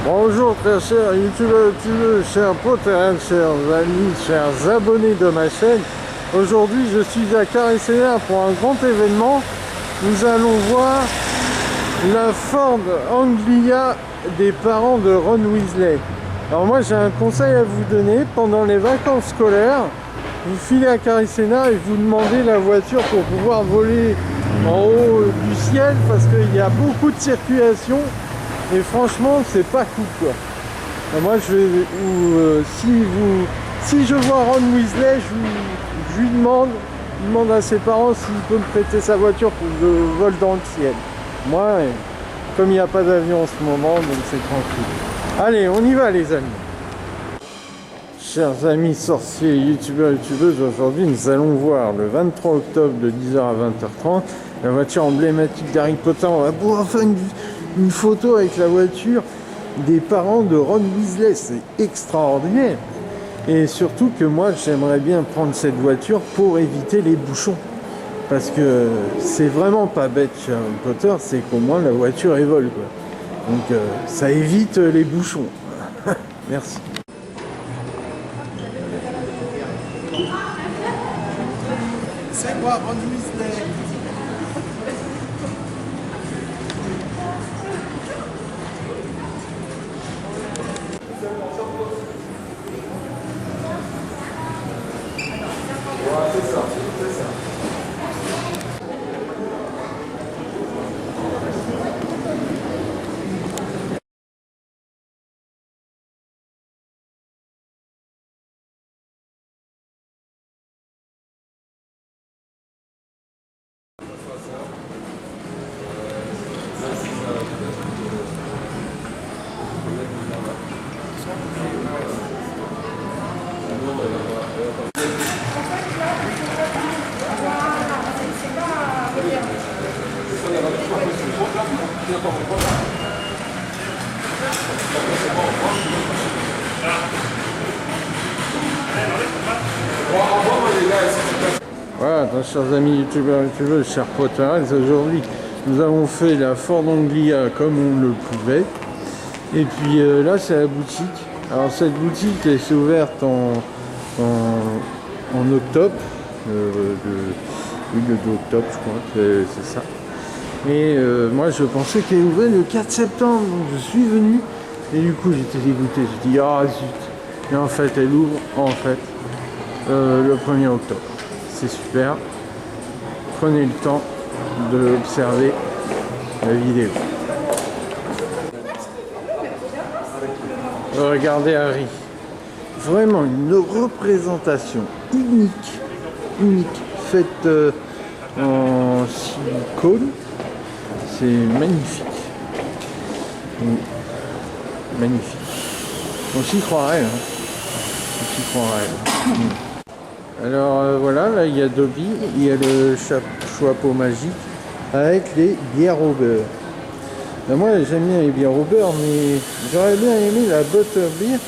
Bonjour très chers youtubeurs, chers potes, chers amis, chers abonnés de ma chaîne. Aujourd'hui je suis à Carré-Sénart pour un grand événement. Nous allons voir la Ford Anglia des parents de Ron Weasley. Alors moi j'ai un conseil à vous donner. Pendant les vacances scolaires, vous filez à Carré-Sénart et vous demandez la voiture pour pouvoir voler en haut du ciel, parce qu'il y a beaucoup de circulation. Et franchement, c'est pas cool quoi. Moi, si je vois Ron Weasley, je lui demande à ses parents s'il peut me prêter sa voiture pour que je vole dans le ciel. Moi, comme il n'y a pas d'avion en ce moment, donc c'est tranquille. Allez, on y va les amis. Chers amis sorciers, youtubeurs, youtubeuses, aujourd'hui nous allons voir le 23 octobre de 10h à 20h30 la voiture emblématique d'Harry Potter. On va pouvoir faire une photo avec la voiture des parents de Ron Weasley. C'est extraordinaire. Et surtout que moi j'aimerais bien prendre cette voiture pour éviter les bouchons. Parce que c'est vraiment pas bête chez Harry Potter, c'est qu'au moins la voiture elle vole quoi. Donc ça évite les bouchons. Merci. C'est moi Ron Weasley. C'est ça, c'est ça. Voilà, chers amis youtubeurs, youtubeuses, chers Potterheads, aujourd'hui nous avons fait la Ford Anglia comme on le pouvait. Et puis là c'est la boutique. Alors cette boutique elle s'est ouverte en octobre, le 2 octobre je crois que c'est ça. Et moi je pensais qu'elle ouvrait le 4 septembre, donc je suis venu et du coup j'étais dégoûté, j'ai dit ah zut. Et en fait elle ouvre le 1er octobre. C'est super. Prenez le temps d'observer la vidéo. Regardez Harry. Vraiment une représentation unique, faite en silicone. C'est magnifique. Magnifique. On s'y croirait. Hein. On s'y croirait. Alors voilà, là il y a Dobby, il y a le chapeau magique avec les bières au beurre. Ben, moi j'aime bien les bières au beurre, mais j'aurais bien aimé la butterbeer.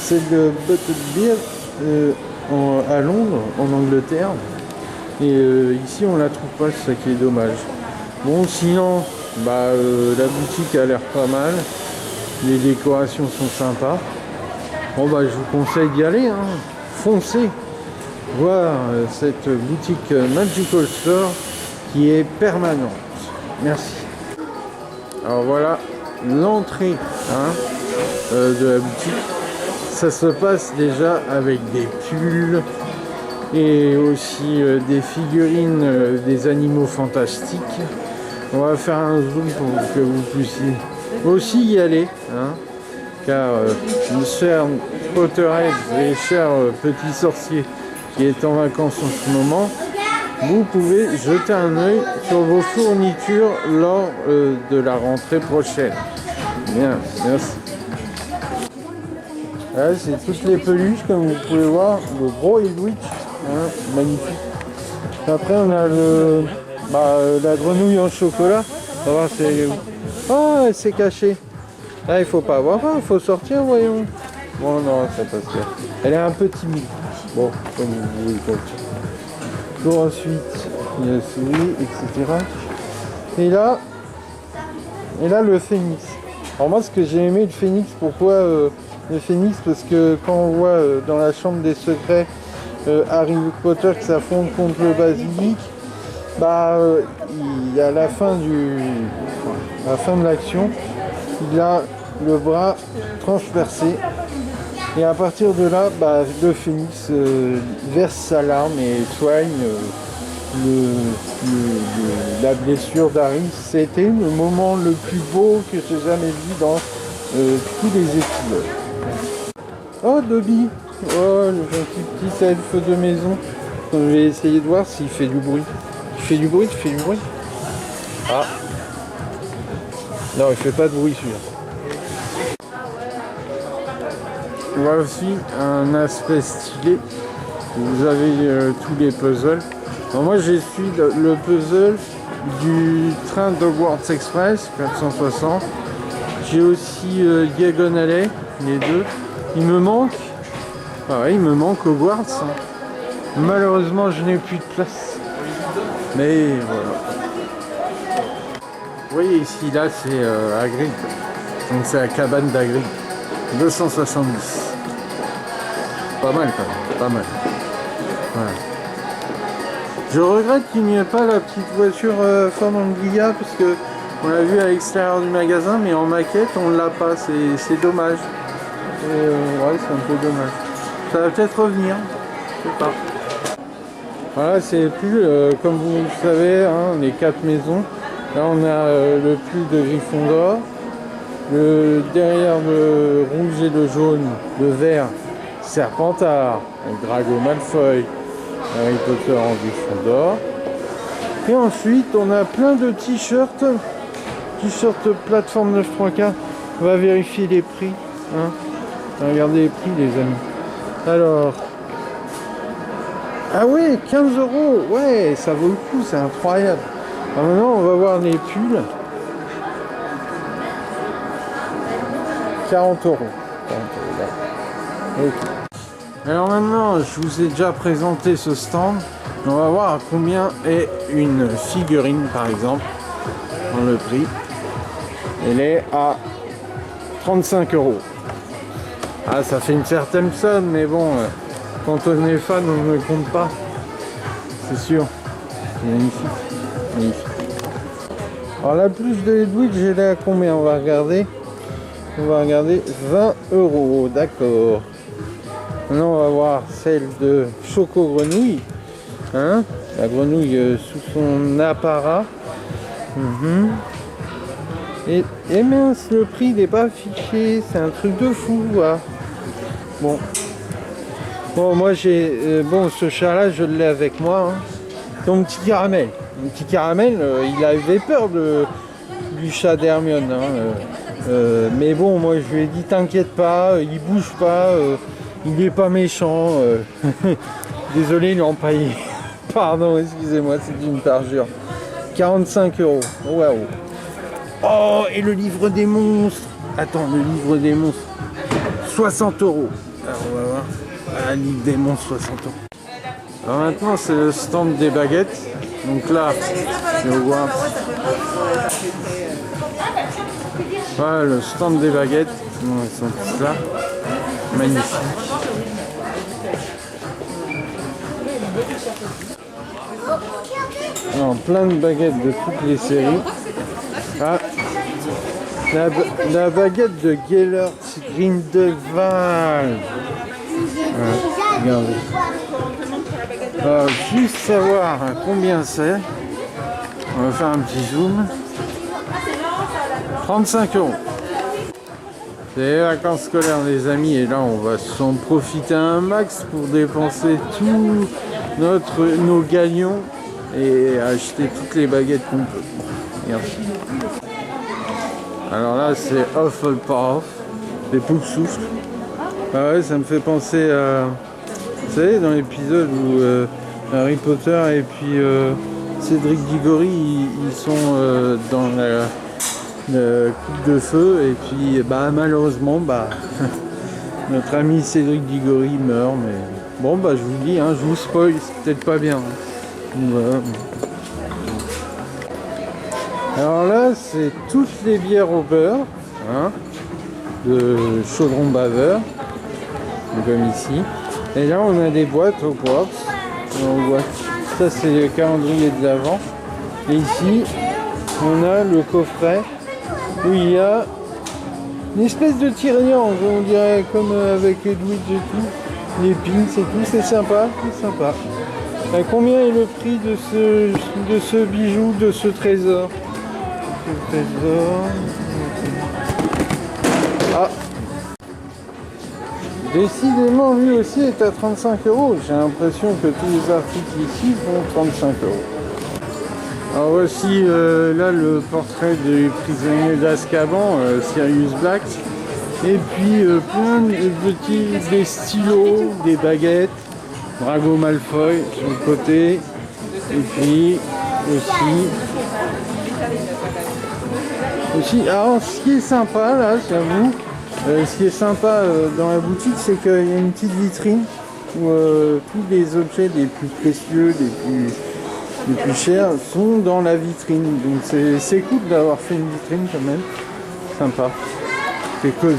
C'est le butterbeer à Londres, en Angleterre. Et ici on la trouve pas, c'est ça qui est dommage. Bon sinon, la boutique a l'air pas mal. Les décorations sont sympas. Bon je vous conseille d'y aller, hein. Foncez voir cette boutique Magical Store qui est permanente. Merci. Alors voilà l'entrée de la boutique. Ça se passe déjà avec des pulls et aussi des figurines des animaux fantastiques. On va faire un zoom pour que vous puissiez aussi y aller, hein, car chers Potterheads et chers petits sorciers qui est en vacances en ce moment, vous pouvez jeter un œil sur vos fournitures lors de la rentrée prochaine. Bien, merci. Là, c'est toutes les peluches, comme vous pouvez voir, le gros Hedwig, hein, magnifique. Après, on a la grenouille en chocolat. On va voir si elle est où. Oh, elle s'est cachée. Là, il faut pas avoir peur, il faut sortir, voyons. Bon, non, ça passe bien. Elle est un peu timide. Bon, comme vous voulez comprendre. Ensuite, il y a la souris, etc. Et là, le phénix. Alors moi, ce que j'ai aimé le Phénix, pourquoi le Phénix? Parce que quand on voit dans la chambre des secrets Harry Potter qui s'affronte contre le basilic, bah il, à la fin de l'action, il a le bras transpercé. Et à partir de là, bah, le Phénix verse sa larme et soigne la blessure d'Harry. C'était le moment le plus beau que j'ai jamais vu dans tous les épisodes. Oh, Dobby! Oh, le gentil petit elfe de maison. Je vais essayer de voir s'il fait du bruit. Tu fais du bruit? Ah! Non, il fait pas de bruit celui-là. Voilà aussi un aspect stylé. Vous avez tous les puzzles. Alors moi j'ai su le puzzle du train d'Hogwarts Express 460. J'ai aussi Diagon Alley, les deux. Il me manque Hogwarts. Malheureusement je n'ai plus de place. Mais voilà. Vous voyez ici là c'est Hagrid. Donc c'est la cabane d'Hagrid. 270. Pas mal quand même, pas mal. Voilà. Je regrette qu'il n'y ait pas la petite voiture Ford Anglia parce que on l'a vu à l'extérieur du magasin, mais en maquette on l'a pas, c'est dommage. Ouais, c'est un peu dommage. Ça va peut-être revenir, je sais pas. Voilà, c'est plus comme vous le savez, hein, les 4 maisons. Là on a le pull de Gryffondor. Derrière le rouge et le jaune, le vert, Serpentard, Drago Malfoy, Harry Potter en Gryffondor. Et ensuite, on a plein de t-shirts plateforme 9.4. On va vérifier les prix. Hein. Regardez les prix, les amis. Alors, ah ouais, 15 €. Ouais, ça vaut le coup, c'est incroyable. Alors maintenant, on va voir les pulls. 40 €. Okay. Alors maintenant, je vous ai déjà présenté ce stand. On va voir à combien est une figurine, par exemple, dans le prix. Elle est à 35 €. Ah, ça fait une certaine somme, mais bon, quand on est fan, on ne compte pas. C'est sûr. C'est magnifique. Magnifique. Alors la plus de Hedwig, j'ai là à combien? On va regarder 20 €, d'accord. Maintenant on va voir celle de Choco Grenouille, hein, la grenouille sous son apparat. Et mince, le prix n'est pas affiché, c'est un truc de fou. Hein. Bon, moi j'ai ce chat là, je l'ai avec moi. Hein. Mon petit caramel, il avait peur du chat d'Hermione. Hein, mais bon, moi je lui ai dit t'inquiète pas, il bouge pas, il est pas méchant. Désolé l'empaillé. Pardon, excusez-moi, c'est une parjure. 45 €. Waouh. Oh, et le livre des monstres. Attends, le livre des monstres. 60 €. Alors on va voir. Ah, livre des monstres, 60 €. Alors maintenant c'est le stand des baguettes. Donc là, je vais voir. Voilà le stand des baguettes. Bon, elles sont toutes là. Magnifique. Alors, plein de baguettes de toutes les séries. Ah, la baguette de Gellert Grindelwald. Ah, regardez. Alors, juste savoir combien c'est. On va faire un petit zoom. 35 €. C'est les vacances scolaires les amis et là on va s'en profiter un max pour dépenser tous nos galions et acheter toutes les baguettes qu'on peut. Merci. Alors là c'est Hufflepuff, des poules souffles. Ah ouais, ça me fait penser à, vous savez, dans l'épisode où Harry Potter et puis Cédric Diggory ils sont dans la coupe de feu et puis bah malheureusement bah notre ami Cédric Diggory meurt, mais bon bah je vous dis, hein, je vous spoil, c'est peut-être pas bien. Voilà. Alors là c'est toutes les bières au beurre, hein, de chaudron baveur, comme ici. Et là on a des boîtes au box. On voit, ça c'est le calendrier de l'Avent. Et ici on a le coffret où il y a une espèce de triangle, on dirait comme avec Edwidge et tout. Les pins et tout, c'est sympa, c'est sympa. Combien est le prix de ce bijou, de ce trésor? Ah, décidément lui aussi est à 35 €. J'ai l'impression que tous les articles ici font 35 €. Alors voici là le portrait du prisonnier d'Azkaban, Sirius Black. Et puis plein de petits, des stylos, des baguettes, Drago Malfoy sur le côté. Et puis aussi, alors ce qui est sympa là, j'avoue, ce qui est sympa dans la boutique, c'est qu'il y a une petite vitrine où tous les objets les plus précieux, les plus chers sont dans la vitrine. Donc c'est cool d'avoir fait une vitrine quand même, sympa, c'est cosy.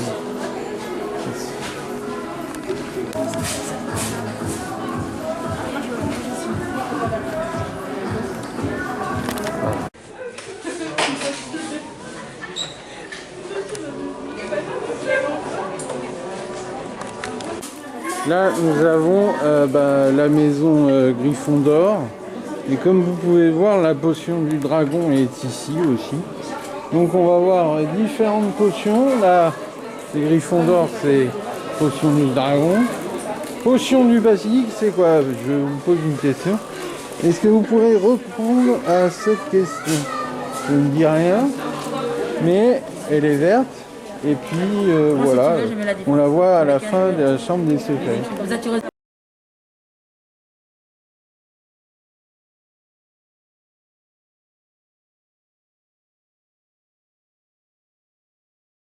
Là, nous avons la maison Gryffondor. Et comme vous pouvez voir, la potion du dragon est ici aussi. Donc on va voir différentes potions. Là, c'est Gryffondor, c'est potion du dragon. Potion du basilic, c'est quoi? Je vous pose une question. Est-ce que vous pourrez répondre à cette question? Je ne dis rien, mais elle est verte. Et puis voilà, on la voit à la fin de la chambre des secrets.